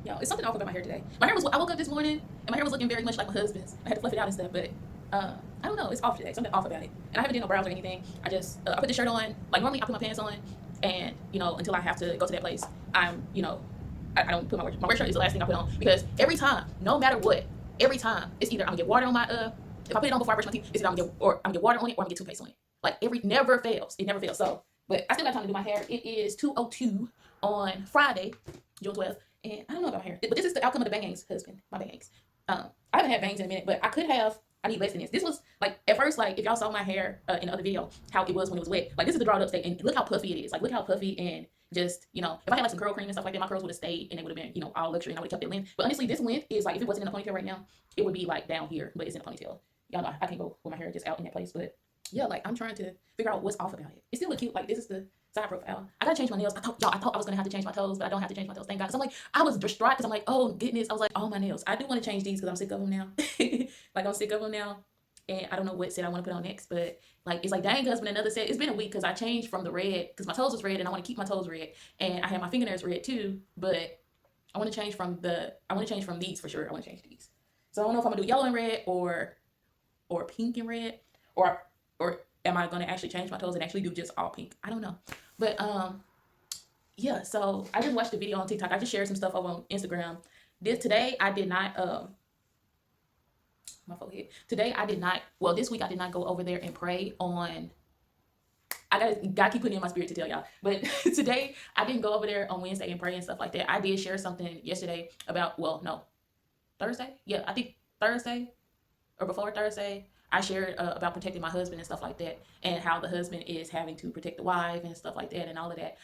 Yo, it's something off about my hair today. My hair was, I woke up this morning and my hair was looking very much like my husband's. I had to fluff it out and stuff, but I don't know. It's off today. Something off about it. And I haven't done no brows or anything. I just, I put the shirt on. Like normally I put my pants on and, until I have to go to that place, I don't put my work shirt is the last thing I put on because every time, no matter what, every time it's either I'm gonna get water on my, if I put it on before I brush my teeth, it's either I'm gonna get water on it or I'm gonna get toothpaste on it. Like never fails. It never fails. So, but I still got time to do my hair. It is 2:02 on Friday, June 12th. And I don't know about hair, but this is the outcome of the bangs husband, my bangs. I haven't had bangs in a minute, but I could have. I need less than this. This was like at first, like if y'all saw my hair in the other video, how it was when it was wet. Like this is the drawed up state, and look how puffy it is. Like look how puffy and just if I had like some curl cream and stuff like that, my curls would have stayed and it would have been all luxury and I would have kept that length. But honestly, this length is like if it wasn't in a ponytail right now, it would be like down here, but it's in a ponytail. Y'all know I can't go with my hair just out in that place, but yeah, like I'm trying to figure out what's off about it. It still look cute. Like this is the side profile. I gotta change my nails. I thought I was gonna have to change my toes, but I don't have to change my toes. Thank God. Cause I'm like, I was distraught because I'm like, oh goodness. I was like, oh my nails. I do want to change these because I'm sick of them now. Like I'm sick of them now. And I don't know what set I want to put on next, but like it's like dang husband another set. It's been a week because I changed from the red because my toes was red and I want to keep my toes red and I have my fingernails red too, but I want to change from these for sure. I want to change these. So I don't know if I'm gonna do yellow and red or pink and red or am I gonna actually change my toes and actually do just all pink? I don't know. But yeah, so I just watched the video on TikTok. I just shared some stuff over on Instagram. Today I did not my forehead. Today I did not this week I did not go over there and pray on I gotta keep putting in my spirit to tell y'all. But today I didn't go over there on Wednesday and pray and stuff like that. I did share something yesterday about Thursday? Yeah, I think Thursday or before Thursday, I shared about protecting my husband and stuff like that, and how the husband is having to protect the wife and stuff like that, and all of that.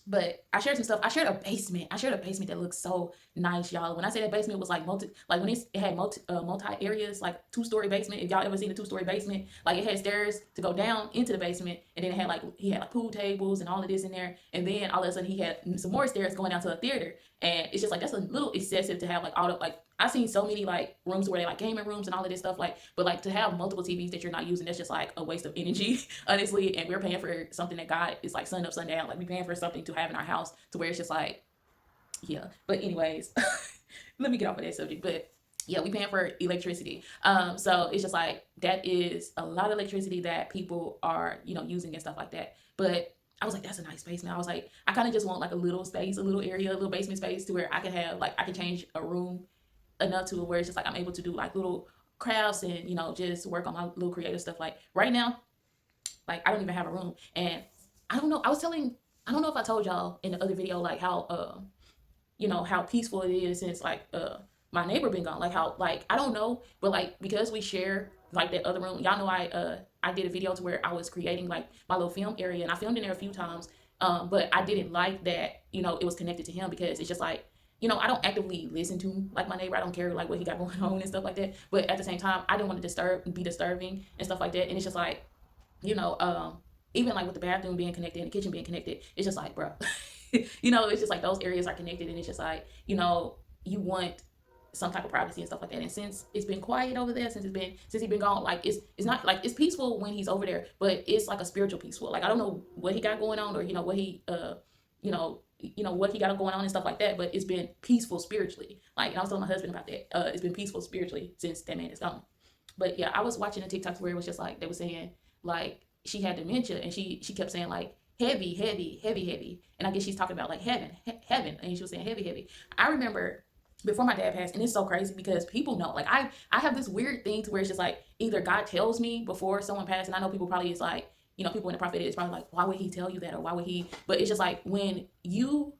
But I shared some stuff. I shared a basement. That looks so nice, y'all. When I say that basement was like like when it had multi areas, like 2-story basement. If y'all ever seen a 2-story basement, like it had stairs to go down into the basement, and then he had like pool tables and all of this in there, and then all of a sudden he had some more stairs going down to a theater, and it's just like that's a little excessive to have like all the like. I've seen so many like rooms where they like gaming rooms and all of this stuff, like, but like to have multiple TVs that you're not using, that's just like a waste of energy, honestly. And we're paying for something that God is like sun up, sun down. Like we're paying for something to have in our house to where it's just like, yeah. But anyways, let me get off of that subject. But yeah, we paying for electricity. So it's just like that is a lot of electricity that people are, using and stuff like that. But I was like, that's a nice basement. I was like, I kind of just want like a little space, a little area, a little basement space to where I can have like I can change a room enough to where it's just like I'm able to do like little crafts and just work on my little creative stuff. Like right now, like I don't even have a room, and I don't know. I don't know if I told y'all in the other video like how how peaceful it is since like my neighbor been gone. Like how like I don't know, but like because we share like that other room, y'all know I did a video to where I was creating like my little film area, and I filmed in there a few times. But I didn't like that it was connected to him because it's just like I don't actively listen to like my neighbor. I don't care like what he got going on and stuff like that. But at the same time, I didn't want to be disturbing and stuff like that. And it's just like, you know, even like with the bathroom being connected and the kitchen being connected, it's just like, bro, it's just like those areas are connected, and it's just like, you want some type of privacy and stuff like that. And since it's been quiet over there, since he's been gone, like it's not like it's peaceful when he's over there, but it's like a spiritual peaceful. Like I don't know what he got going on, or what he what he got going on and stuff like that, but it's been peaceful spiritually. Like, and I was telling my husband about that. It's been peaceful spiritually since that man is gone. But yeah, I was watching a TikTok where it was just like they were saying like she had dementia, and she kept saying like heavy, heavy, heavy, heavy, and I guess she's talking about like heaven, and she was saying heavy, heavy. I remember before my dad passed, and it's so crazy because people know, like I have this weird thing to where it's just like either God tells me before someone passed, and I know people probably is like, people in the prophet is probably like, why would he tell you that, or why would he? But it's just like when you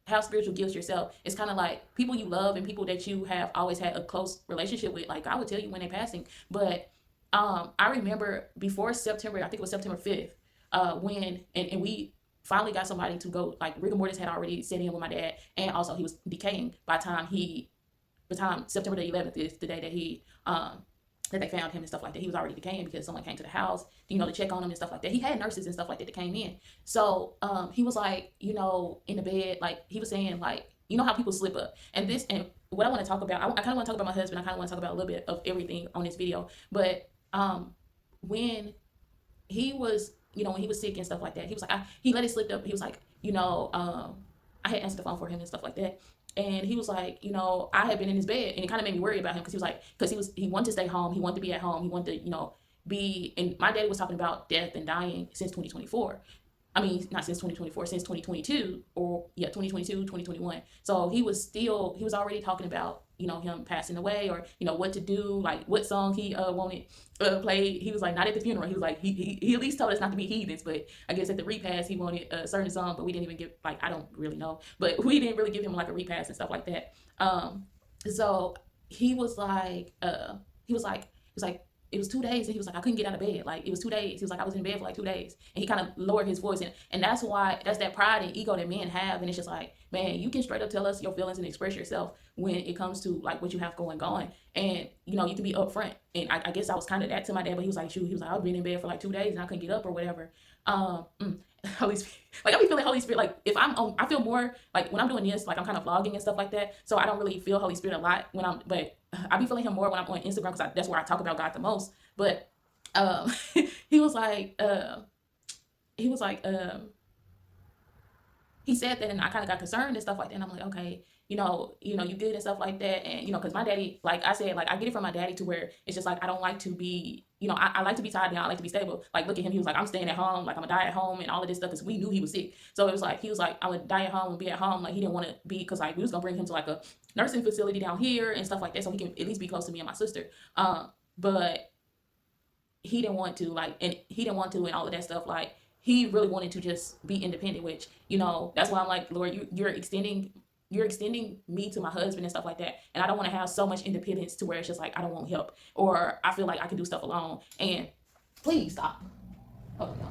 have spiritual gifts yourself, it's kind of like people you love and people that you have always had a close relationship with, like God would tell you when they're passing. But I remember before September, I think it was September 5th, when and we finally got somebody to go, like rigor mortis had already set in with my dad, and also he was decaying by the time September the 11th is the day that he that they found him and stuff like that. He was already decaying because someone came to the house, to check on him and stuff like that. He had nurses and stuff like that came in. So he was like, in the bed, like he was saying, like, how people slip up. And what I want to talk about, I kind of want to talk about my husband. I kind of want to talk about a little bit of everything on this video. But when he was, when he was sick and stuff like that, he was like, he let it slip up. He was like, I had answered the phone for him and stuff like that. and he was like, I had been in his bed, and it kind of made me worry about him because he was like, he wanted to stay home, he wanted to be at home, he wanted to, be. And my daddy was talking about death and dying since 2024. I mean, not since 2024, since 2022, or yeah, 2022, 2021. So he was already talking about, him passing away, or, what to do, like what song he wanted played. He was like, not at the funeral. He was like, he at least told us not to be heathens, but I guess at the repast, he wanted a certain song, but we didn't even give, like, I don't really know, but we didn't really give him like a repast and stuff like that. So he was like, it was 2 days, and he was like, I couldn't get out of bed. Like, it was 2 days. He was like, I was in bed for like 2 days. And he kind of lowered his voice. And that's that pride and ego that men have. And it's just like, man, you can straight up tell us your feelings and express yourself when it comes to like what you have going on. And, you can be upfront. And I guess I was kind of that to my dad, but he was like, shoot, he was like, I've been in bed for like 2 days and I couldn't get up or whatever. Holy Spirit, like I be feeling Holy Spirit, like if I feel more like when I'm doing this, like I'm kind of vlogging and stuff like that, so I don't really feel Holy Spirit a lot but I be feeling him more when I'm on Instagram, because that's where I talk about God the most. But he was like he was like he said that, and I kind of got concerned and stuff like that. And I'm like, okay, you good and stuff like that. And, because my daddy, like I said, like I get it from my daddy to where it's just like, I don't like to be, I like to be tied down. I like to be stable. Like, look at him. He was like, I'm staying at home. Like, I'm gonna die at home and all of this stuff, because we knew he was sick. So it was like, he was like, I would die at home and be at home. Like, he didn't want to be, because like we was gonna bring him to like a nursing facility down here and stuff like that, so he can at least be close to me and my sister. But he didn't want to, like, and he didn't want to, and all of that stuff. Like, he really wanted to just be independent, which, that's why I'm like, Lord, you're extending me to my husband and stuff like that. And I don't want to have so much independence to where it's just like, I don't want help, or I feel like I can do stuff alone. And please stop. Oh no.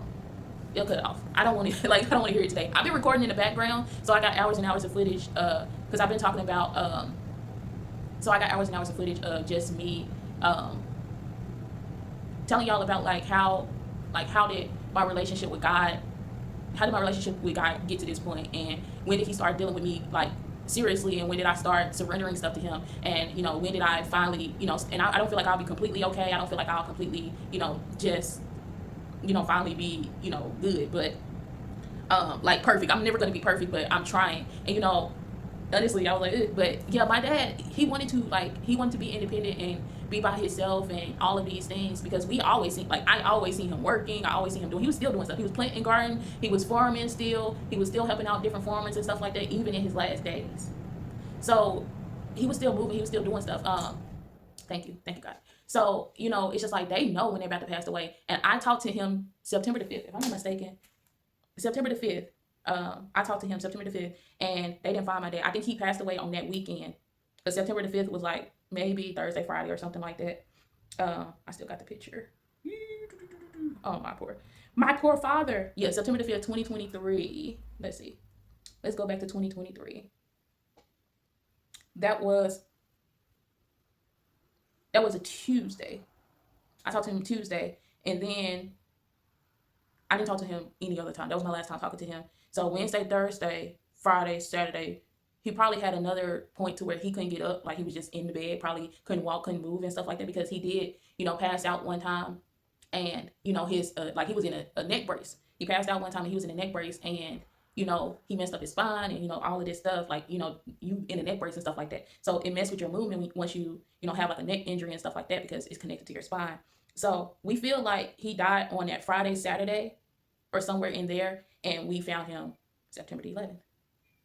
They'll cut it off. I don't want to, like, I don't want to hear it today. I've been recording in the background, so I got hours and hours of footage, because I've been talking about, so I got hours and hours of footage of just me, telling y'all about how did my relationship with God, get to this point, and when did he start dealing with me like seriously, and when did I start surrendering stuff to him, and when did I finally, and I don't feel like I'll be completely okay. I don't feel like I'll completely, just finally be, good, but like perfect. I'm never going to be perfect, but I'm trying. And honestly, I was like, ugh. But yeah, my dad, he wanted to be independent and be by himself and all of these things, because I always see him working. I always see him he was still doing stuff. He was planting garden. He was farming still. He was still helping out different farmers and stuff like that, even in his last days. So he was still moving. He was still doing stuff. Thank you God. So, it's just like, they know when they're about to pass away. And I talked to him September the 5th, if I'm not mistaken. September the 5th. I talked to him September the 5th, and they didn't find my dad. I think he passed away on that weekend. But September the 5th was like maybe Thursday, Friday, or something like that. I still got the picture. Oh, my poor father. Yeah, September the 5th, 2023. Let's see. Let's go back to 2023. That was a Tuesday. I talked to him Tuesday, and then I didn't talk to him any other time. That was my last time talking to him. So Wednesday, Thursday, Friday, Saturday, he probably had another point to where he couldn't get up. Like, he was just in the bed, probably couldn't walk, couldn't move and stuff like that, because he did, pass out one time. And, his, like, he was in a neck brace. He passed out one time and he was in a neck brace, and, he messed up his spine and, all of this stuff, like, you in a neck brace and stuff like that. So it messed with your movement once you, have like a neck injury and stuff like that, because it's connected to your spine. So we feel like he died on that Friday, Saturday, or somewhere in there, and we found him September the 11th.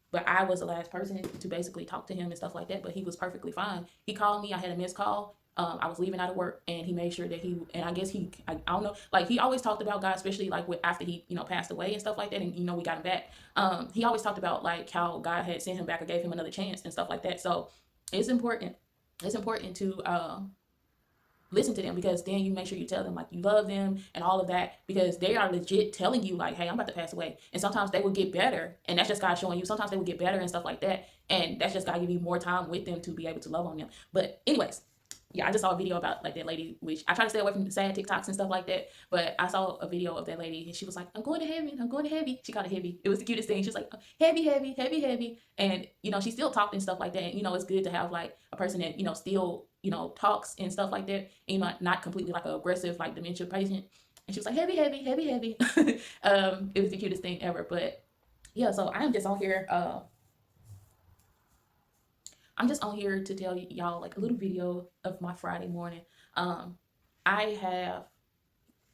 But I was the last person to basically talk to him and stuff like that, but he was perfectly fine. He called me. I had a missed call. I was leaving out of work, and he made sure that and I guess I don't know, like, he always talked about God, especially like after he, passed away and stuff like that, and, we got him back. He always talked about like how God had sent him back or gave him another chance and stuff like that. So it's important. It's important to, listen to them, because then you make sure you tell them like you love them and all of that, because they are legit telling you like, hey, I'm about to pass away. And sometimes they will get better, and that's just God showing you. Sometimes they will get better and stuff like that, and that's just God giving you more time with them to be able to love on them. But anyways, yeah, I just saw a video about like that lady, which I try to stay away from the sad TikToks and stuff like that, but I saw a video of that lady, and she was like, I'm going to heaven, I'm going to heaven. She called it heavy. It was the cutest thing. She was like, heavy, heavy, heavy, heavy. And, she still talked and stuff like that. And, it's good to have like a person that, still, talks and stuff like that, and, not completely like an aggressive, like dementia patient. And she was like, heavy, heavy, heavy, heavy. It was the cutest thing ever. But yeah, so I am just on here, I'm just on here to tell y'all like a little video of my Friday morning. I have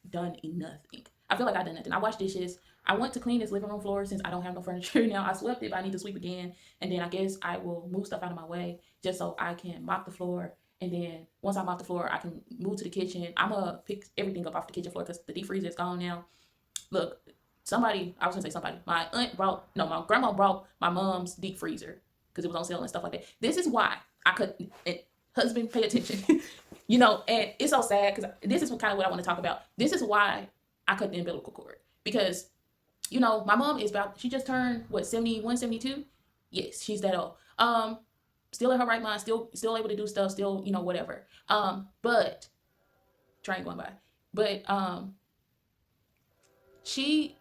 done nothing. I feel like I've done nothing. I washed dishes. I went to clean this living room floor since I don't have no furniture now. I swept it, but I need to sweep again. And then I guess I will move stuff out of my way just so I can mop the floor. And then once I mop the floor, I can move to the kitchen. I'm going to pick everything up off the kitchen floor because the deep freezer is gone now. Look, I was going to say somebody. My grandma brought my mom's deep freezer because it was on sale and stuff like that. This is why I couldn't, husband, pay attention. And it's so sad because this is kind of what I want to talk about. This is why I cut the umbilical cord. Because, my mom she just turned, 71, 72? Yes, she's that old. Still in her right mind, still able to do stuff, still, whatever. But, train going by. But, she,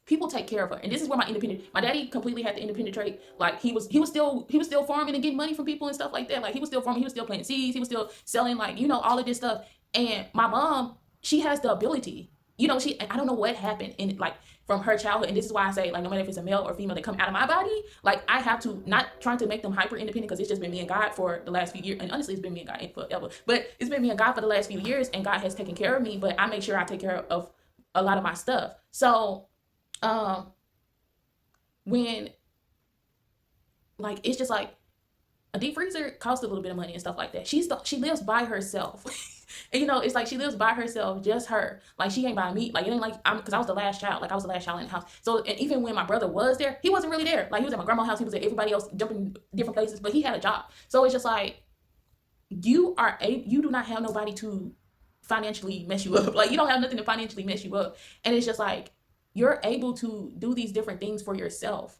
people take care of her. And this is where my daddy completely had the independent trait. He was still farming and getting money from people and stuff like that. He was still farming, he was still planting seeds, he was still selling, all of this stuff. And my mom, she has the ability, I don't know what happened in from her childhood. And this is why I say, no matter if it's a male or female that come out of my body, I have to, not trying to make them hyper independent, because it's just been me and God for the last few years. And honestly, it's been me and God forever, but it's been me and God for the last few years, and God has taken care of me, but I make sure I take care of a lot of my stuff. So, when, it's just a deep freezer costs a little bit of money and stuff like that. She lives by herself. And it's she lives by herself, just her. She ain't by me. It ain't because I was the last child. I was the last child in the house. So, and even when my brother was there, he wasn't really there. He was at my grandma's house. He was at everybody else, jumping different places, but he had a job. So it's just you do not have nobody to financially mess you up. You don't have nothing to financially mess you up. And it's just you're able to do these different things for yourself.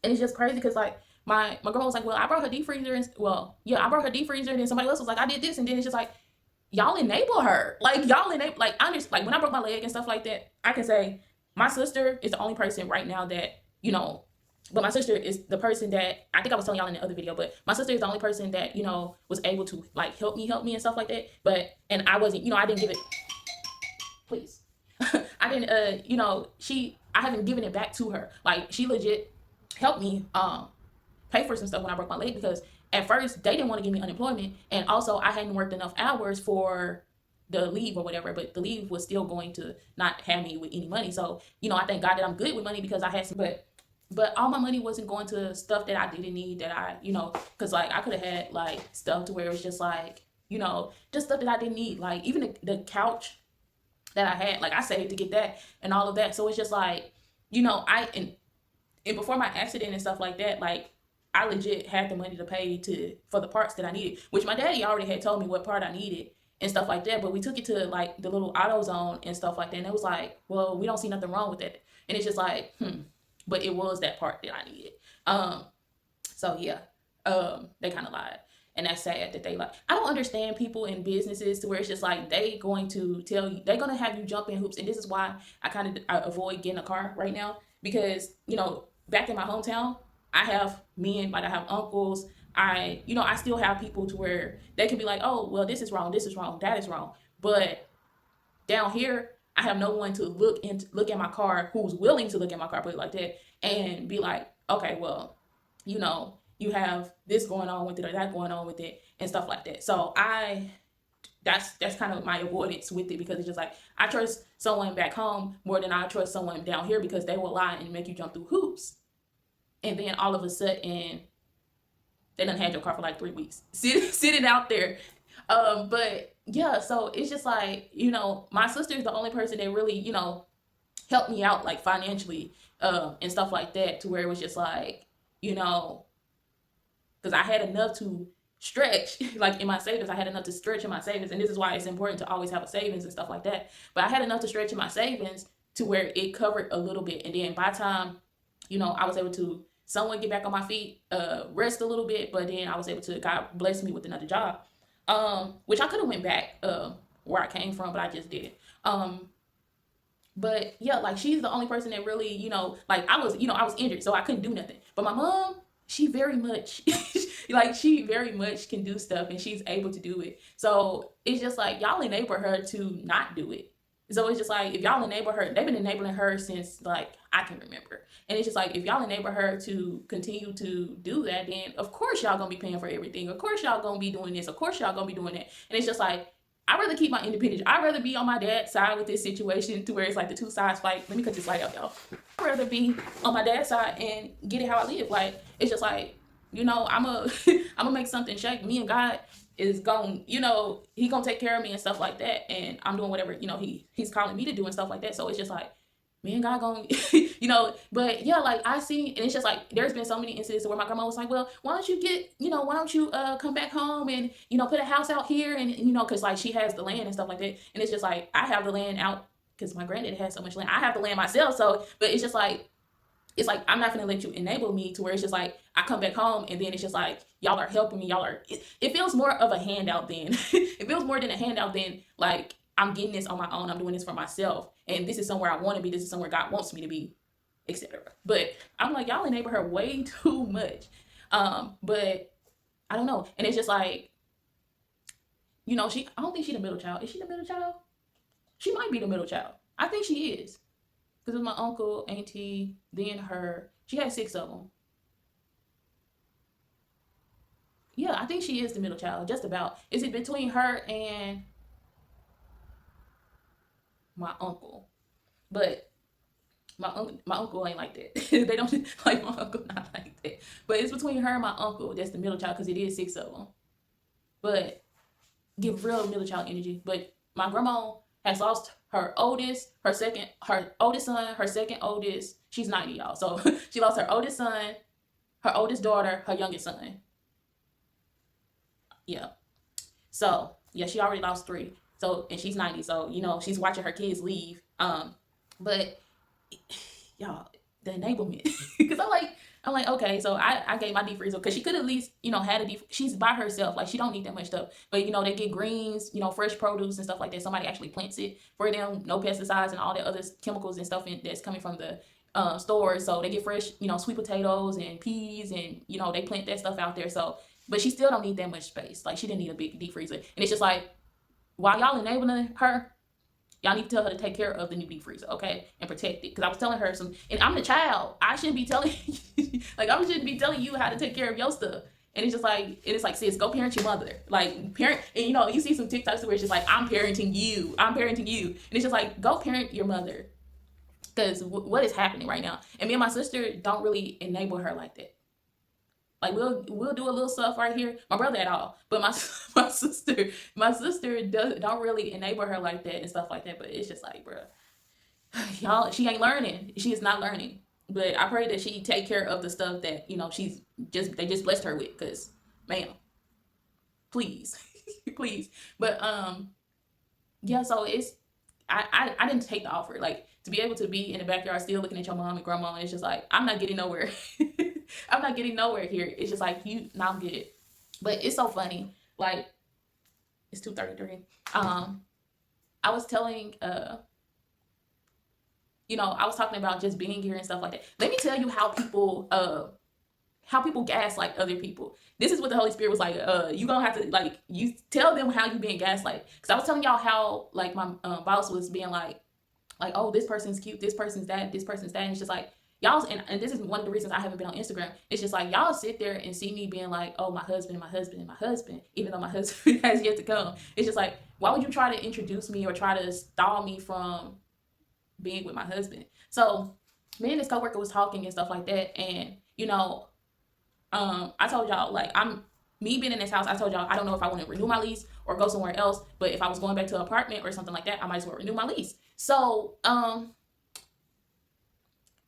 And it's just crazy because my grandma was well, I brought her deep freezer, and I brought her deep freezer, and then somebody else was I did this, and then it's just y'all enable her. Y'all enable, I just, when I broke my leg and stuff like that, I can say my sister is the only person right now that, but my sister is the person that, I think I was telling y'all in the other video, but my sister is the only person that, was able to help me and stuff like that. But, and I wasn't, I didn't give it, please. I didn't, I haven't given it back to her. She legit helped me, pay for some stuff when I broke my leg, because at first they didn't want to give me unemployment, and also I hadn't worked enough hours for the leave or whatever, but the leave was still going to not have me with any money. So, I thank God that I'm good with money, because I had some, but all my money wasn't going to stuff that I didn't need, that I, because I could have had stuff to where it was just just stuff that I didn't need. Even the couch that I had, I saved to get that and all of that. So it's just and before my accident and stuff like that, I legit had the money to pay for the parts that I needed, which my daddy already had told me what part I needed and stuff like that. But we took it to the little AutoZone and stuff like that, and it was well, we don't see nothing wrong with that. And it's just but it was that part that I needed. So yeah, they kind of lied, and that's sad that they I don't understand people in businesses to where it's just they going to tell you, they're going to have you jump in hoops. And this is why I avoid getting a car right now, because back in my hometown, I have men, I have uncles. I still have people to where they can be oh, well, this is wrong, that is wrong. But down here, I have no one to look at my car, who's willing to look at my car, put it like that, and be okay, well, you have this going on with it or that going on with it and stuff like that. So that's kind of my avoidance with it, because it's just I trust someone back home more than I trust someone down here, because they will lie and make you jump through hoops. And then all of a sudden, they done had your car for 3 weeks, sitting out there. But yeah, so it's just my sister is the only person that really, helped me out financially, and stuff like that, to where it was just because I had enough to stretch, in my savings. I had enough to stretch in my savings. And this is why it's important to always have a savings and stuff like that. But I had enough to stretch in my savings to where it covered a little bit. And then by the time, I was able to somewhat get back on my feet, rest a little bit, but then I was able to, God bless me with another job, which I could have went back where I came from, but I just didn't. But yeah, she's the only person that really, I was injured, so I couldn't do nothing. But my mom, she very much, she very much can do stuff, and she's able to do it. So it's just y'all enable her to not do it. So it's just like, if y'all enable her, they've been enabling her since like I can remember. And it's just like, if y'all enable her to continue to do that, then of course y'all gonna be paying for everything. Of course y'all gonna be doing this. Of course y'all gonna be doing that. And it's just like, I'd rather keep my independence. I'd rather be on my dad's side with this situation to where it's like the two sides fight. Let me cut this light out, y'all. I'd rather be on my dad's side and get it how I live. Like, it's just like, I'm I'm gonna make something shake. Me and God is going, he gonna take care of me and stuff like that. And I'm doing whatever, he's calling me to do and stuff like that. So it's just like, me and God going, but yeah, like I see, and it's just like, there's been so many instances where my grandma was like, well, why don't you come back home and, put a house out here and, cause like she has the land and stuff like that. And it's just like, I have the land out because my granddad has so much land. I have the land myself. So, but it's just like, I'm not gonna let you enable me to where it's just like I come back home and then it's just like y'all are helping me. It feels more of a handout then. It feels more than a handout than like I'm getting this on my own. I'm doing this for myself, and this is somewhere I want to be. This is somewhere God wants me to be, etc. But I'm like, y'all enable her way too much. But I don't know, and it's just like, I don't think she's the middle child. Is she the middle child? She might be the middle child. I think she is. Because it's my uncle, auntie, then her. She had 6 of them. Yeah, I think she is the middle child, just about. Is it between her and my uncle? But my uncle ain't like that. They don't like my uncle, not like that. But it's between her and my uncle that's the middle child, because it is 6 of them. But give real middle child energy. But my grandma has lost her oldest son, her second oldest. She's 90, y'all. So she lost her oldest son, her oldest daughter, her youngest son. Yeah. So yeah, she already lost 3. So, and she's 90. So, she's watching her kids leave. But y'all, the enablement. Because I'm like, okay, so I gave my deep freezer, because she could at least, had a deep, she's by herself, like she don't need that much stuff. But they get greens, fresh produce and stuff like that. Somebody actually plants it for them, no pesticides and all the other chemicals and stuff that's coming from the stores. So they get fresh, sweet potatoes and peas, and they plant that stuff out there. So, but she still don't need that much space. Like, she didn't need a big deep freezer. And it's just like, while y'all enabling her, y'all need to tell her to take care of the new deep freezer, okay? And protect it. Because I was telling her and I'm the child. I shouldn't be telling I shouldn't be telling you how to take care of your stuff. And it's just like, sis, go parent your mother. Like, parent, and you see some TikToks where it's just like, I'm parenting you. And it's just like, go parent your mother. Because what is happening right now? And me and my sister don't really enable her like that. Like, we'll do a little stuff right here. My brother at all, but my sister don't really enable her like that and stuff like that. But it's just like, bro, y'all, she ain't learning. She is not learning. But I pray that she take care of the stuff that they just blessed her with. Cause, ma'am, please, please. But yeah. So I didn't take the offer. Like, to be able to be in the backyard still looking at your mom and grandma, and it's just like, I'm not getting nowhere. I'm not getting nowhere here. It's just like, not good. But it's so funny. Like, it's 2:33. I was telling, I was talking about just being here and stuff like that. Let me tell you how people gaslight other people. This is what the Holy Spirit was like, you gonna have to, like, you tell them how you being gaslight. Because I was telling y'all how, like, my boss was being like, oh, this person's cute, this person's that, this person's that. And it's just like, y'all, and this is one of the reasons I haven't been on Instagram. It's just like, y'all sit there and see me being like, oh, my husband, even though my husband has yet to come. It's just like, why would you try to introduce me or try to stall me from being with my husband? So me and this coworker was talking and stuff like that. And, I told y'all, like, me being in this house, I told y'all, I don't know if I want to renew my lease or go somewhere else. But if I was going back to an apartment or something like that, I might as well renew my lease. So,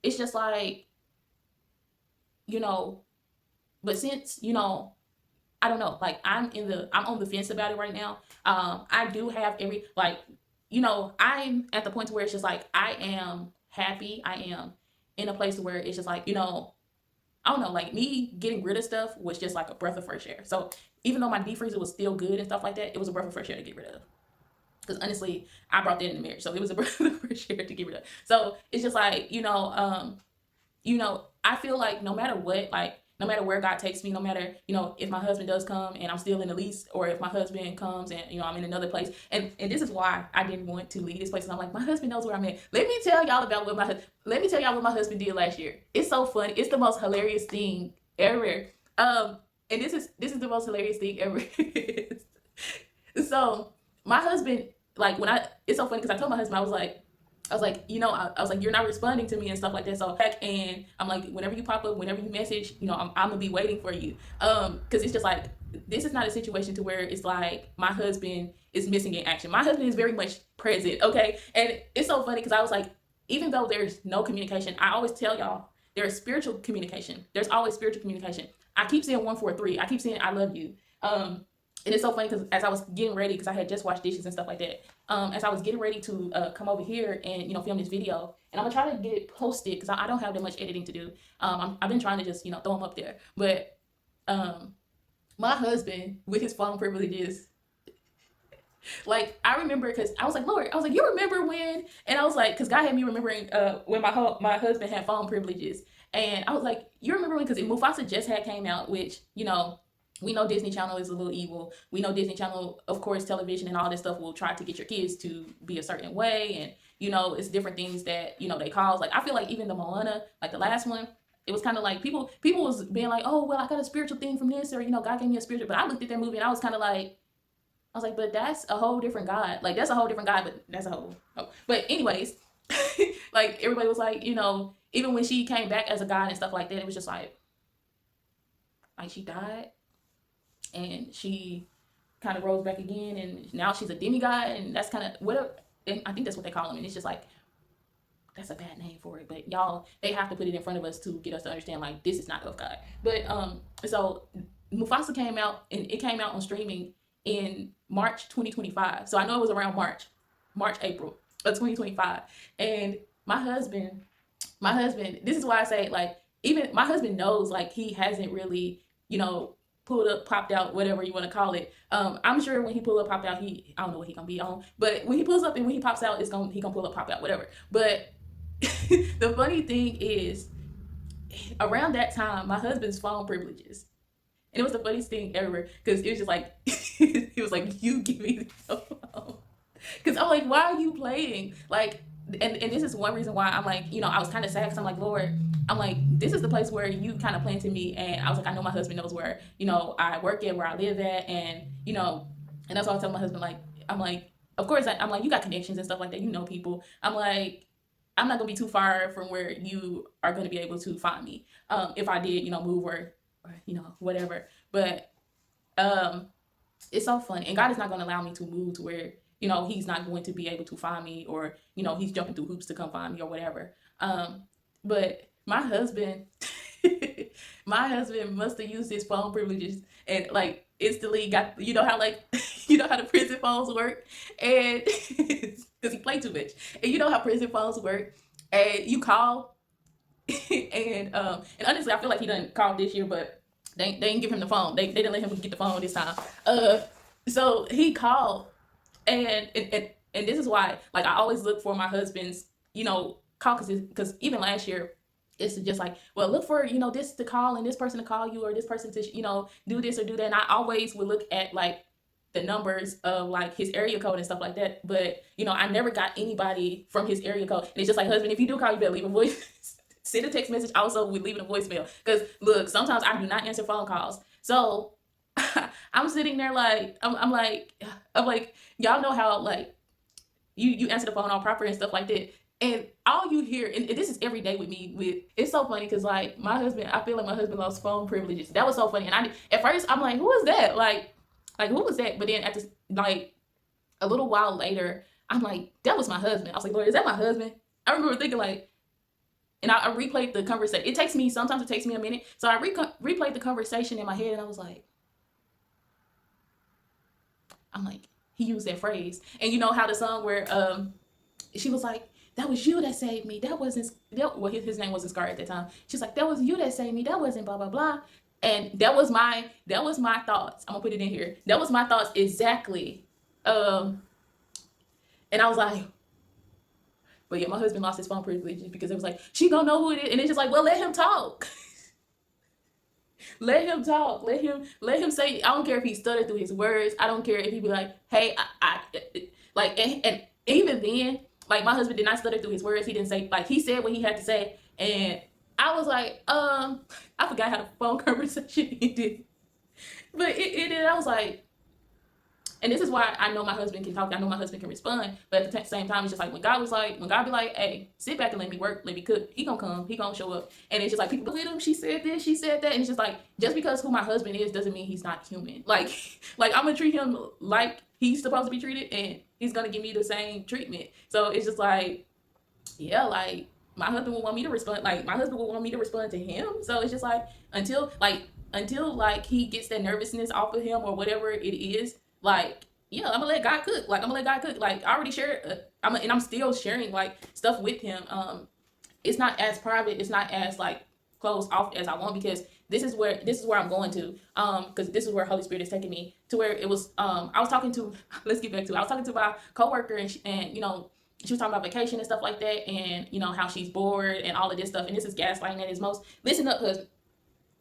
it's just like, but since, I don't know, like, I'm on the fence about it right now. I do have I'm at the point where it's just like, I am happy. I am in a place where it's just like, I don't know, like, me getting rid of stuff was just like a breath of fresh air. So even though my deep freezer was still good and stuff like that, it was a breath of fresh air to get rid of. Because honestly, I brought that in the marriage, so it was a breath of fresh air to get rid of. So it's just like, I feel like no matter what, like, no matter where God takes me, no matter, if my husband does come and I'm still in the lease, or if my husband comes and, I'm in another place. And this is why I didn't want to leave this place. And I'm like, my husband knows where I'm at. Let me tell y'all what my husband did last year. It's so funny. It's the most hilarious thing ever. And this is the most hilarious thing ever. So my husband, like, it's so funny because I told my husband, I was like, I was like, you're not responding to me and stuff like that. So back, and I'm like, whenever you pop up, whenever you message, I'm gonna be waiting for you. Because it's just like, this is not a situation to where it's like my husband is missing in action. My husband is very much present, okay? And it's so funny because I was like, even though there's no communication, I always tell y'all there's spiritual communication. There's always spiritual communication. I keep saying 143. I keep saying I love you. And it's so funny because as I was getting ready, because I had just washed dishes and stuff like that, as I was getting ready to come over here and film this video, and I'm gonna try to get it posted because I don't have that much editing to do. I've been trying to just throw them up there, but my husband with his phone privileges, like, I remember, because I was like, Lord, I was like, you remember when? And I was like, because God had me remembering when my husband had phone privileges, and I was like, you remember when? Because Mufasa just had came out, which we know Disney Channel is a little evil. We know Disney Channel, of course, television and all this stuff will try to get your kids to be a certain way. And, it's different things that, they cause. Like, I feel like even the Moana, like the last one, it was kind of like people was being like, oh, well, I got a spiritual thing from this, or, God gave me a spiritual. But I looked at that movie and I was kind of like, but that's a whole different God. Like, that's a whole different God, but that's a whole. Oh. But anyways, like, everybody was like, even when she came back as a God and stuff like that, it was just like she died. And she kind of rose back again, and now she's a demigod, and that's kind of whatever. And I think that's what they call them. And it's just like, that's a bad name for it. But y'all, they have to put it in front of us to get us to understand, like, this is not of God. But so Mufasa came out, and it came out on streaming in March 2025. So I know it was around March, April of 2025. And my husband, this is why I say, like, even my husband knows, like, he hasn't really, pulled up, popped out, whatever you want to call it. I'm sure when he pull up, pop out, I don't know what he gonna be on, but when he pulls up and when he pops out, he gonna pull up, pop out, whatever. But the funny thing is, around that time, my husband's phone privileges, and it was the funniest thing ever, because it was just like, he was like, you give me the phone. Because I'm like, why are you playing? Like, and this is one reason why I'm like, I was kind of sad, because I'm like, Lord, I'm like, this is the place where you kind of planted me. And I was like, I know my husband knows where, I work at, where I live at. And, and that's why I was telling my husband, like, I'm like, of course, I'm like, you got connections and stuff like that. People. I'm like, I'm not going to be too far from where you are going to be able to find me. If I did, move or whatever. But it's so funny. And God is not going to allow me to move to where, he's not going to be able to find me, or, he's jumping through hoops to come find me or whatever. But my husband, must have used his phone privileges and, like, instantly got, how, like, how the prison phones work, and because he played too much, and how prison phones work, and you call, and honestly, I feel like he didn't call this year, but they didn't give him the phone. They didn't let him get the phone this time. So he called, and this is why, like, I always look for my husband's, call, because even last year, it's just like, well, look for, this to call and this person to call you, or this person to, do this or do that. And I always would look at, like, the numbers of, like, his area code and stuff like that. But, I never got anybody from his area code. And it's just like, husband, if you do call, you better leave a voice, send a text message also with leaving a voicemail. Because, look, sometimes I do not answer phone calls. So I'm sitting there like, I'm like, y'all know how, like, you answer the phone all proper and stuff like that. And all you hear, and this is every day with me, it's so funny because, like, my husband, I feel like my husband lost phone privileges. That was so funny. And at first, I'm like, who is that? Like, who was that? But then after, like, a little while later, I'm like, that was my husband. I was like, Lord, is that my husband? I remember thinking, like, and I replayed the conversation. Sometimes it takes me a minute. So I replayed the conversation in my head, and I was like, he used that phrase. And you know how the song where she was like, that was you that saved me. That wasn't, well, his name wasn't Scar at that time. She's like, that was you that saved me. That wasn't blah, blah, blah. And that was my thoughts. I'm gonna put it in here. That was my thoughts exactly. And I was like, but yeah, my husband lost his phone privileges because it was like, she gonna know who it is. And it's just like, well, let him talk. Let him talk. Let him say. I don't care if he stuttered through his words. I don't care if he be like, hey, like, and even then, like my husband did not stutter through his words. He didn't say, like, he said what he had to say, and I was like, I forgot how the phone conversation ended, but it I was like, and this is why I know my husband can talk. I know my husband can respond. But at the same time, it's just like when God be like, hey, sit back and let me work, let me cook. He gonna come. He gonna show up. And it's just like people believe him. She said this. She said that. And it's just like just because who my husband is doesn't mean he's not human. Like I'm gonna treat him like he's supposed to be treated, and he's gonna give me the same treatment. So it's just like, yeah, like my husband would want me to respond. Like my husband would want me to respond to him. So it's just like until like he gets that nervousness off of him or whatever it is, like, yeah, I'm gonna let God cook. Like I'm gonna let God cook. Like I already shared, and I'm still sharing like stuff with him. It's not as private. It's not as like closed off as I want, because this is where I'm going to. Because this is where Holy Spirit is taking me to, where it was. I was talking to. Let's get back to it. I was talking to my coworker, and you know, she was talking about vacation and stuff like that, and you know how she's bored and all of this stuff. And this is gaslighting at its most. Listen up, husband.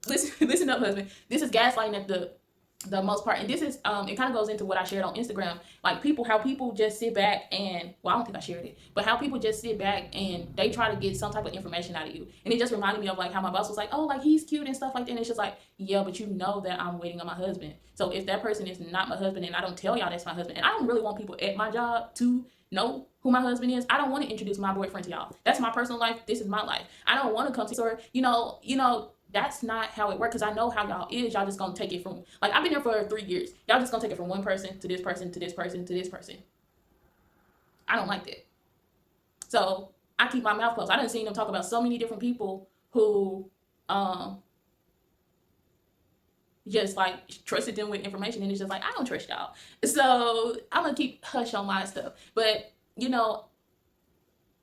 Listen up, husband. This is gaslighting at the most part. And this is it kind of goes into what I shared on Instagram, like how people just sit back and, well, I don't think I shared it, but how people just sit back and they try to get some type of information out of you. And it just reminded me of like how my boss was like, oh, like he's cute and stuff like that. And it's just like, yeah, but you know that I'm waiting on my husband. So if that person is not my husband and I don't tell y'all that's my husband, and I don't really want people at my job to know who my husband is. I don't want to introduce my boyfriend to y'all. That's my personal life. This is my life. I don't want to come to, or that's not how it works, because I know how y'all is. Y'all just gonna take it from, like, I've been here for 3 years. Y'all just gonna take it from one person to this person to this person to this person. I don't like that. So I keep my mouth closed. I done seen them talk about so many different people who just like trusted them with information, and it's just like, I don't trust y'all. So I'm gonna keep hush on my stuff. But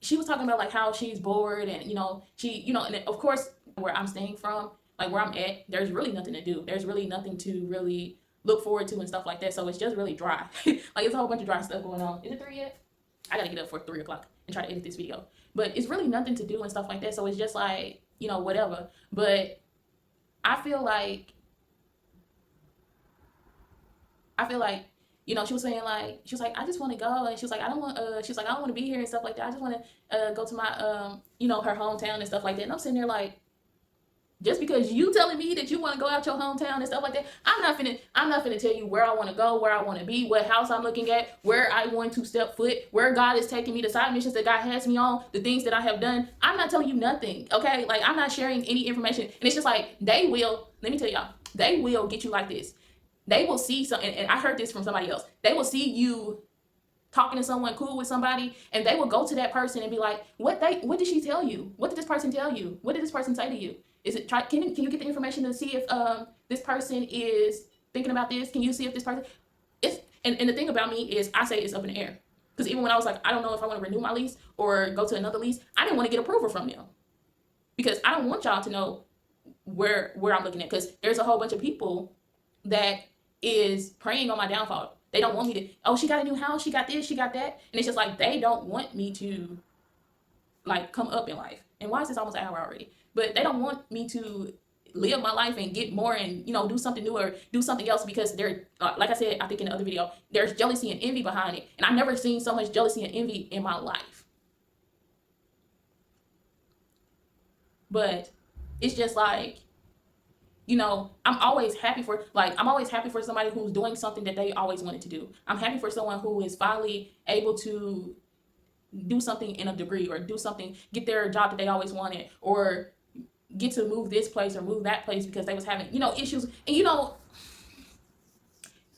she was talking about like how she's bored, and and of course where I'm staying from, like where I'm at, there's really nothing to do. There's really nothing to really look forward to and stuff like that. So it's just really dry. Like it's a whole bunch of dry stuff going on. Is it 3 yet? I gotta get up for 3 o'clock and try to edit this video. But it's really nothing to do and stuff like that. So it's just like, whatever. But I feel like she was saying, like, she was like, I just want to go, and she was like, I don't want to be here and stuff like that. I just want to go to my her hometown and stuff like that. And I'm sitting there like, just because you telling me that you want to go out your hometown and stuff like that, I'm not finna tell you where I want to go, where I want to be, what house I'm looking at, where I want to step foot, where God is taking me, the side missions that God has me on, the things that I have done. I'm not telling you nothing, okay? Like, I'm not sharing any information. And it's just like, let me tell y'all, they will get you like this. They will see something, and I heard this from somebody else. They will see you talking to someone cool with somebody, and they will go to that person and be like, what did she tell you? What did this person tell you? What did this person say to you? Can you get the information to see if this person is thinking about this? Can you see if this person is, and the thing about me is I say it's up in the air. Because even when I was like, I don't know if I want to renew my lease or go to another lease, I didn't want to get approval from them. Because I don't want y'all to know where I'm looking at. Because there's a whole bunch of people that is preying on my downfall. They don't want me to, oh, she got a new house, she got this, she got that. And it's just like, they don't want me to like come up in life. And why is this almost an hour already? But they don't want me to live my life and get more and, do something new or do something else, because they're, like I said, I think in the other video, there's jealousy and envy behind it. And I've never seen so much jealousy and envy in my life. But it's just like, I'm always happy for somebody who's doing something that they always wanted to do. I'm happy for someone who is finally able to do something in a degree, or do something, get their job that they always wanted, or get to move this place or move that place because they was having, issues. And,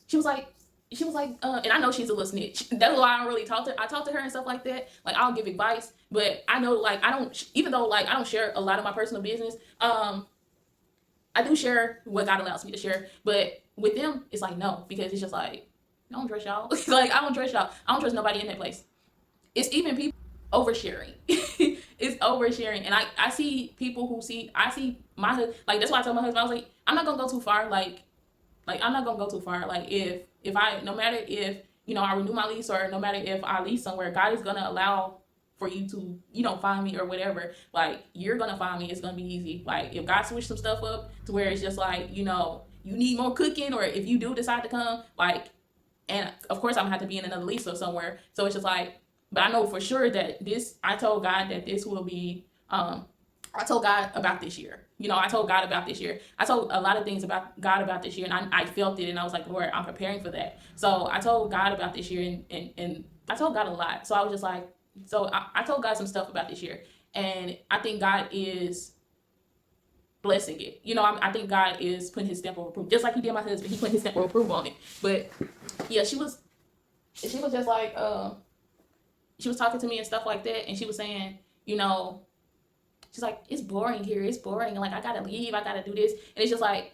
she was like, and I know she's a little snitch. That's why I don't really talk to her. I talk to her and stuff like that. Like, I'll give advice, but I know, like, even though, like, I don't share a lot of my personal business, I do share what God allows me to share, but with them, it's like, no, because it's just like, I don't trust y'all. Like, I don't trust y'all. I don't trust nobody in that place. It's even people oversharing. It's oversharing. And I see people who I see my husband, like, that's why I told my husband, I was like, I'm not going to go too far. Like, I'm not going to go too far. Like, no matter if, I renew my lease, or no matter if I lease somewhere, God is going to allow for you to, you know, find me or whatever. Like, you're gonna find me. It's gonna be easy. Like, if God switched some stuff up to where it's just like, you know, you need more cooking, or if you do decide to come, like, and of course I'm gonna have to be in another lease or somewhere. So it's just like, but I know for sure that this, I told God that this will be, I told God about this year. You know, I told God about this year. I told a lot of things about God about this year, and I felt it, and I was like, Lord, I'm preparing for that. So I told God about this year, and I told God a lot. So I was just like, so I told God some stuff about this year, and I think God is blessing it. You know, I think God is putting his stamp of approval. Just like he did my husband, he put his stamp of approval on it. But yeah, she was just like, she was talking to me and stuff like that, and she was saying, you know, she's like, it's boring here, it's boring, and like, I gotta leave, I gotta do this. And it's just like,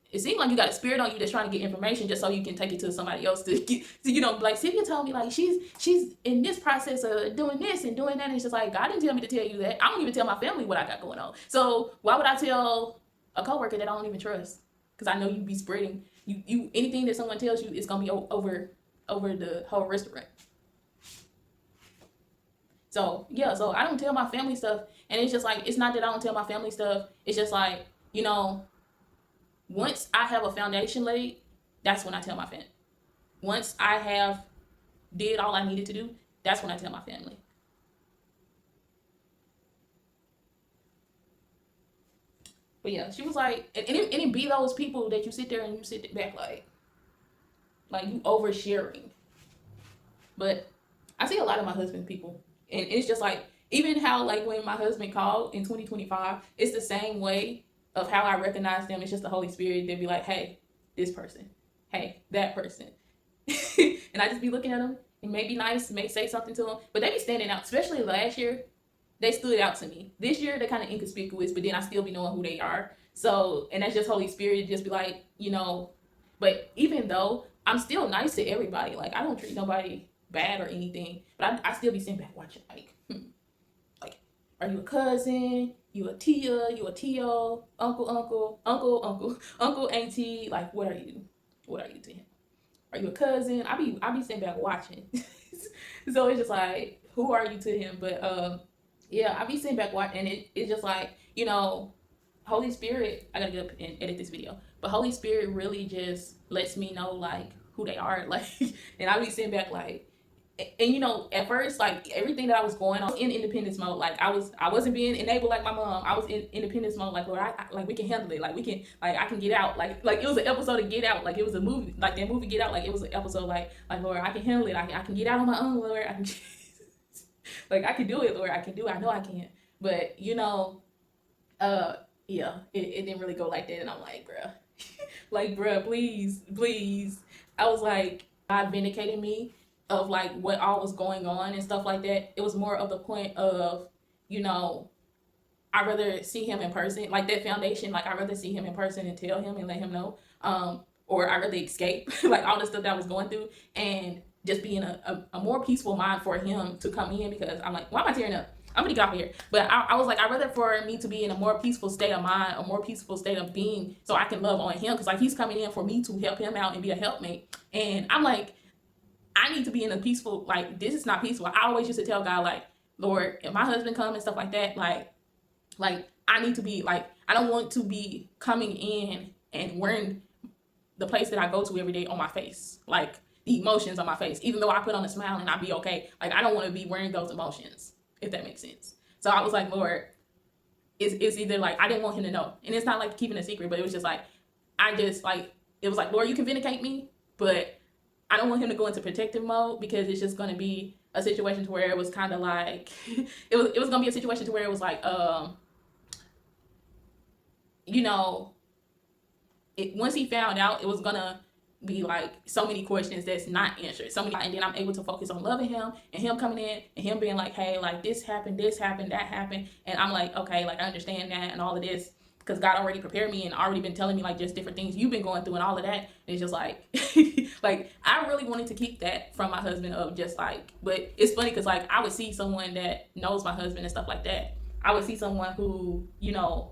it seems like you got a spirit on you that's trying to get information just so you can take it to somebody else to get, so, you know, like Cynthia told me, like, she's in this process of doing this and doing that, and it's just like, God didn't tell me to tell you that. I don't even tell my family what I got going on. So why would I tell a coworker that I don't even trust? Because I know you be spreading, you anything that someone tells you is gonna be over the whole restaurant. So yeah, so I don't tell my family stuff, and it's just like, it's not that I don't tell my family stuff, it's just like, you know, once I have a foundation laid, that's when I tell my family. Once I have did all I needed to do, that's when I tell my family. But yeah, she was like, and it be those people that you sit there and you sit back like you oversharing. But I see a lot of my husband's people, and it's just like, even how, like, when my husband called in 2025, it's the same way of how I recognize them. It's just the Holy Spirit. They'd be like, hey, this person, hey, that person. And I just be looking at them, and may be nice, may say something to them, but they be standing out. Especially last year, they stood out to me. This year, they're kind of inconspicuous, but then I still be knowing who they are. So, and that's just Holy Spirit, just be like, you know, but even though I'm still nice to everybody, like, I don't treat nobody bad or anything, but I still be sitting back watching, like, like, are you a cousin? You a tia? You a tio? Uncle, auntie? Like, what are you? What are you to him? Are you a cousin? I be sitting back watching. So it's just like, who are you to him? But yeah, I be sitting back watching, and it's just like, you know, Holy Spirit. I gotta get up and edit this video, but Holy Spirit really just lets me know, like, who they are, like, and I be sitting back like, and you know, at first, like, everything that I was going on in independence mode, like, I wasn't being enabled like my mom. I was in independence mode, like, Lord, I like, we can handle it, like, we can, like, I can get out, like it was an episode of Get Out, like, it was a movie, like that movie Get Out, like, it was an episode, like Lord, I can handle it, I can get out on my own, Lord, I can like, I can do it, Lord, I can do it, I know I can. But you know, yeah, it didn't really go like that, and I'm like, bruh, like, bruh, please. I was like, God vindicated me of, like, what all was going on and stuff like that. It was more of the point of, you know, I'd rather see him in person, like that foundation, like, I'd rather see him in person and tell him and let him know, or I'd rather escape, like, all the stuff that I was going through, and just be in a more peaceful mind for him to come in, because I'm like, why am I tearing up? I'm gonna get off here. But I was like, I'd rather for me to be in a more peaceful state of mind, a more peaceful state of being, so I can love on him, because, like, he's coming in for me to help him out and be a helpmate. And I'm like, I need to be in a peaceful, like, this is not peaceful. I always used to tell God, like, Lord, if my husband come and stuff like that, like I need to be, like, I don't want to be coming in and wearing the place that I go to every day on my face, like, the emotions on my face, even though I put on a smile and I be okay. Like, I don't want to be wearing those emotions, if that makes sense. So I was like, Lord, it's either, like, I didn't want him to know, and it's not like keeping a secret, but it was just like, I just, like, it was like, Lord, you can vindicate me, but I don't want him to go into protective mode, because it's just going to be a situation to where it was kind of like, it was going to be a situation to where it was like, you know, once he found out, it was going to be like so many questions that's not answered. And then I'm able to focus on loving him, and him coming in and him being like, hey, like, this happened, that happened. And I'm like, okay, like, I understand that and all of this, because God already prepared me and already been telling me, like, just different things you've been going through and all of that. And it's just like, like, I really wanted to keep that from my husband, of just like, but it's funny because, like, I would see someone that knows my husband and stuff like that. I would see someone who, you know,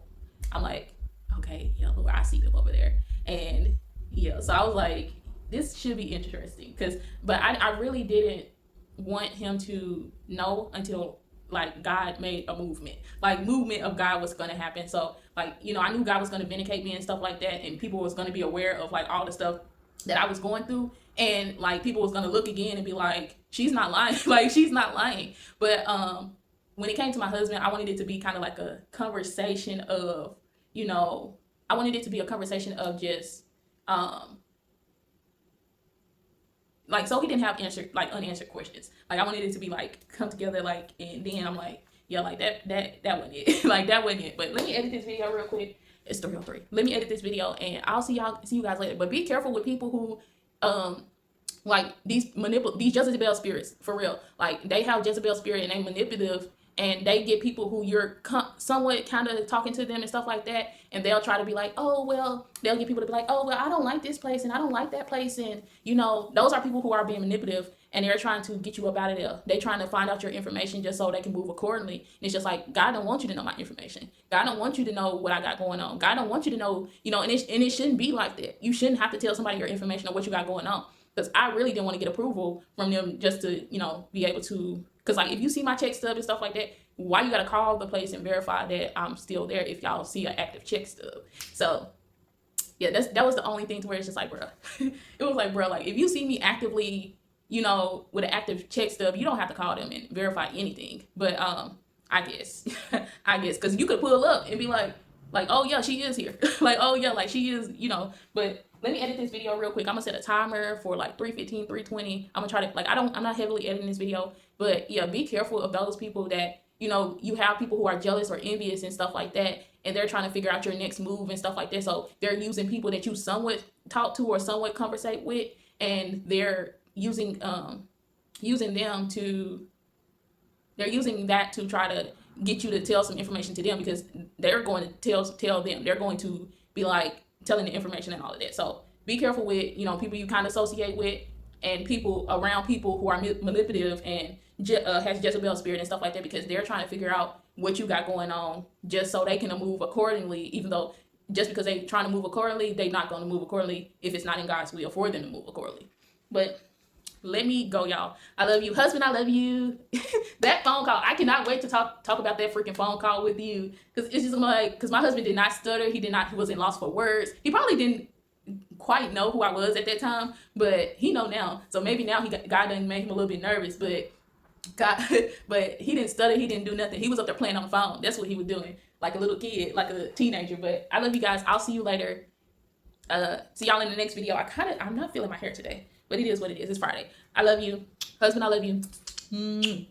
I'm like, okay, yeah, Lord, I see them over there. And yeah, so I was like, this should be interesting, but I really didn't want him to know until like God made a movement. Like movement of God was gonna happen. So like, you know, I knew God was gonna vindicate me and stuff like that, and people was gonna be aware of like all the stuff that I was going through. And like people was gonna look again and be like, she's not lying. Like she's not lying. But when it came to my husband, I wanted it to be kind of like a conversation of, you know, I wanted it to be a conversation of just um like, so he didn't have unanswered questions. Like I wanted it to be like come together, like, and then I'm like, yeah, like that wasn't it. Like that wasn't it. But let me edit this video real quick. It's 3:03. Let me edit this video and I'll see you guys later. But be careful with people who like these Jezebel spirits, for real. Like they have Jezebel spirit and they manipulative, and they get people who you're somewhat kind of talking to them and stuff like that, and they'll try to be like, oh well, they'll get people to be like, oh well, I don't like this place and I don't like that place, and you know, those are people who are being manipulative, and they're trying to get you up out of there. They're trying to find out your information just so they can move accordingly. And it's just like, God don't want you to know my information. God don't want you to know what I got going on. God don't want you to know, you know, and it shouldn't be like that. You shouldn't have to tell somebody your information or what you got going on. Because I really didn't want to get approval from them just to, you know, be able to. Because like if you see my check stub and stuff like that, why you gotta call the place and verify that I'm still there if y'all see an active check stub? So yeah, that was the only thing to where it's just like, bro, it was like, bro, like if you see me actively, you know, with an active check stub, you don't have to call them and verify anything. But I guess because you could pull up and be like, oh yeah, she is here. Like, oh yeah, like she is, you know. But let me edit this video real quick. I'm gonna set a timer for like 3:15, 3:20. I'm gonna try to like I'm not heavily editing this video, but yeah, be careful of those people that, you know, you have people who are jealous or envious and stuff like that, and they're trying to figure out your next move and stuff like that. So they're using people that you somewhat talk to or somewhat conversate with, and they're using them to they're using that to try to get you to tell some information to them, because they're going to tell them. They're going to be like telling the information and all of that. So be careful with, you know, people you kind of associate with, and people around people who are manipulative and has Jezebel spirit and stuff like that, because they're trying to figure out what you got going on just so they can move accordingly, even though just because they're trying to move accordingly, they're not going to move accordingly if it's not in God's will for them to move accordingly. But let me go, y'all. I love you. Husband, I love you. That phone call, I cannot wait to talk about that freaking phone call with you. Because it's just like, because my husband did not stutter. He wasn't lost for words. He probably didn't quite know who I was at that time, but he know now. So maybe now God done made him a little bit nervous, but but he didn't stutter. He didn't do nothing. He was up there playing on the phone. That's what he was doing, like a little kid, like a teenager. But I love you guys. I'll see you later. See y'all in the next video. I'm not feeling my hair today, but it is what it is. It's Friday. I love you. Husband, I love you.